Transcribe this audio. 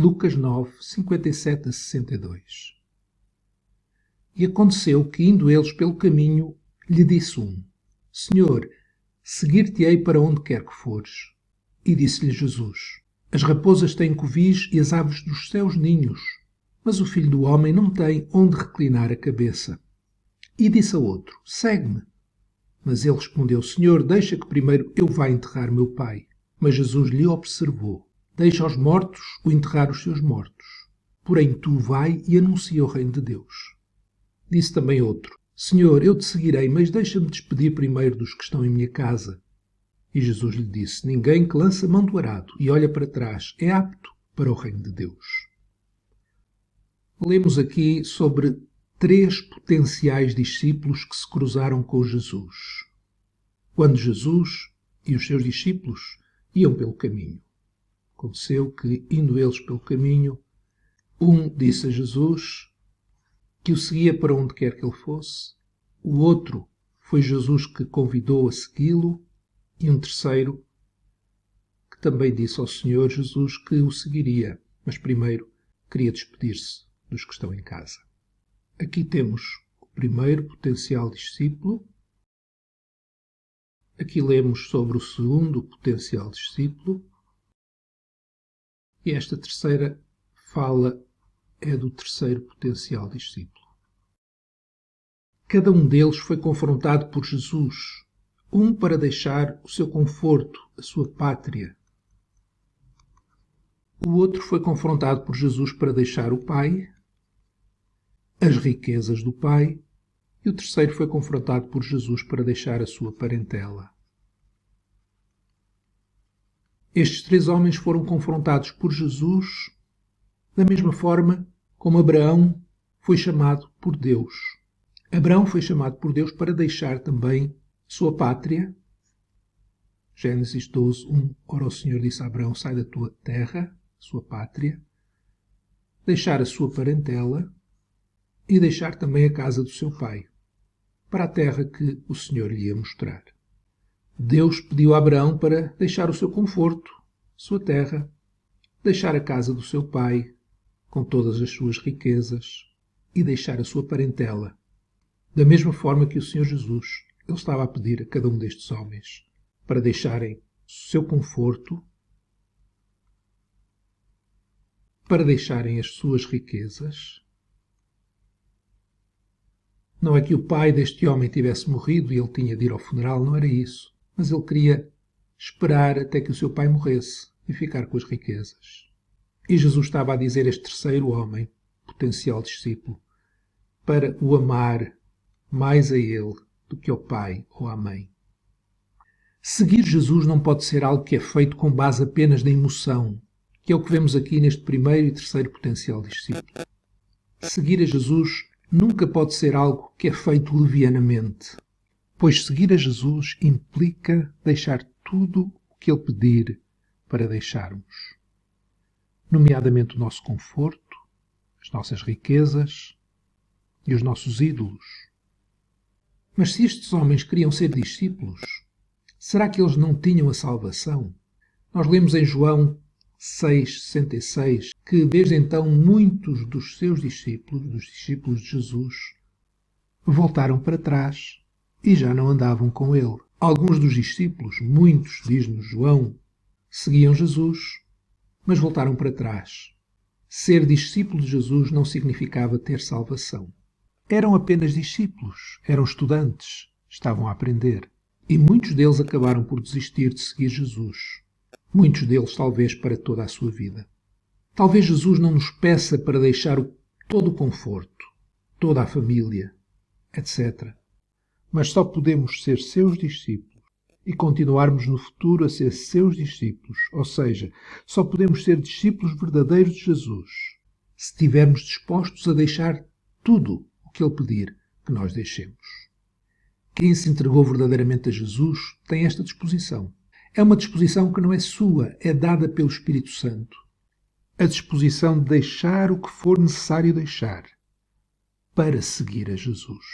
Lucas 9, 57 a 62. E aconteceu que, indo eles pelo caminho, lhe disse um: Senhor, seguir-te-ei para onde quer que fores. E disse-lhe Jesus: As raposas têm covis e as aves dos céus ninhos, mas o Filho do Homem não tem onde reclinar a cabeça. E disse a outro: Segue-me. Mas ele respondeu: Senhor, deixa que primeiro eu vá enterrar meu pai. Mas Jesus lhe observou: Deixa aos mortos o enterrar os seus mortos. Porém tu vai e anuncia o reino de Deus. Disse também outro: Senhor, eu te seguirei, mas deixa-me despedir primeiro dos que estão em minha casa. E Jesus lhe disse: Ninguém que lança mão do arado e olha para trás é apto para o reino de Deus. Lemos aqui sobre 3 potenciais discípulos que se cruzaram com Jesus, quando Jesus e os seus discípulos iam pelo caminho. Aconteceu que, indo eles pelo caminho, um disse a Jesus que o seguia para onde quer que ele fosse, o outro foi Jesus que convidou a segui-lo, e um terceiro que também disse ao Senhor Jesus que o seguiria, mas primeiro queria despedir-se dos que estão em casa. Aqui temos o primeiro potencial discípulo. Aqui lemos sobre o segundo potencial discípulo. E esta terceira fala é do terceiro potencial discípulo. Cada um deles foi confrontado por Jesus, um para deixar o seu conforto, a sua pátria. O outro foi confrontado por Jesus para deixar o Pai, as riquezas do Pai, e o terceiro foi confrontado por Jesus para deixar a sua parentela. Estes 3 homens foram confrontados por Jesus da mesma forma como Abraão foi chamado por Deus. Abraão foi chamado por Deus para deixar também sua pátria. Gênesis 12, 1. Ora, o Senhor disse a Abraão: sai da tua terra, sua pátria, deixar a sua parentela e deixar também a casa do seu pai, para a terra que o Senhor lhe ia mostrar. Deus pediu a Abraão para deixar o seu conforto, sua terra, deixar a casa do seu pai, com todas as suas riquezas, e deixar a sua parentela, da mesma forma que o Senhor Jesus, ele estava a pedir a cada um destes homens para deixarem o seu conforto, para deixarem as suas riquezas. Não é que o pai deste homem tivesse morrido e ele tinha de ir ao funeral, não era isso. Mas ele queria esperar até que o seu pai morresse e ficar com as riquezas. E Jesus estava a dizer a este terceiro homem, potencial discípulo, para o amar mais a ele do que ao pai ou à mãe. Seguir Jesus não pode ser algo que é feito com base apenas na emoção, que é o que vemos aqui neste primeiro e terceiro potencial discípulo. Seguir a Jesus nunca pode ser algo que é feito levianamente, pois seguir a Jesus implica deixar tudo o que Ele pedir para deixarmos, nomeadamente o nosso conforto, as nossas riquezas e os nossos ídolos. Mas se estes homens queriam ser discípulos, será que eles não tinham a salvação? Nós lemos em João 6,66 que desde então muitos dos seus discípulos, dos discípulos de Jesus, voltaram para trás e já não andavam com ele. Alguns dos discípulos, muitos, diz-nos João, seguiam Jesus, mas voltaram para trás. Ser discípulo de Jesus não significava ter salvação. Eram apenas discípulos, eram estudantes, estavam a aprender. E muitos deles acabaram por desistir de seguir Jesus. Muitos deles, talvez, para toda a sua vida. Talvez Jesus não nos peça para deixar todo o conforto, toda a família, etc. Mas só podemos ser seus discípulos e continuarmos no futuro a ser seus discípulos, ou seja, só podemos ser discípulos verdadeiros de Jesus se estivermos dispostos a deixar tudo o que Ele pedir que nós deixemos. Quem se entregou verdadeiramente a Jesus tem esta disposição. É uma disposição que não é sua, é dada pelo Espírito Santo. A disposição de deixar o que for necessário deixar para seguir a Jesus.